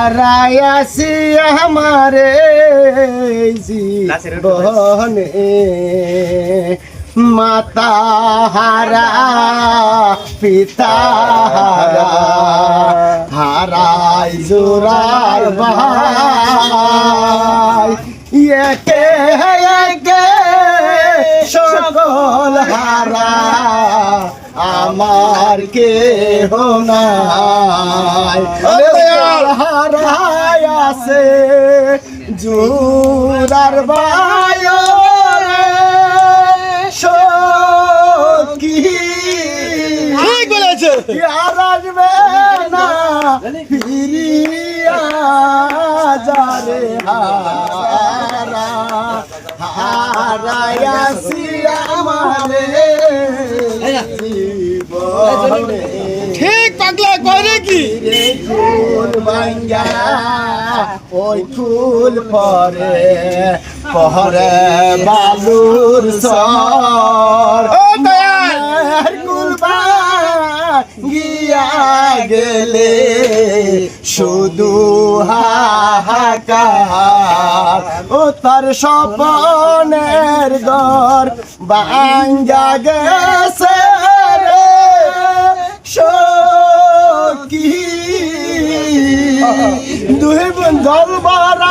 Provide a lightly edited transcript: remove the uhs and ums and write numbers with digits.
হারায়াছি আমারে জীবনে মাতা হারা পিতা হারা হারাই জোড়ার ভাই একে একে সকল হারা আমার কেহ নাই হারাই আছে জোড়ার ভাই সখী ঠিক বলেছে আর আসবে না ফিরিয়া যারে হারা হারায়াছি আমারে জীবনে ঠিক পাগলা করে কি ফুল ভাঙ্গা ওই ফুল পরে পরে বালুর সর ও দয়াল কুল গিয়া গেলে শুধু হাহাকার ও তার স্বপনের ঘর ভাঙ্গা গেছে রে সখী দুই বন্ধল বারা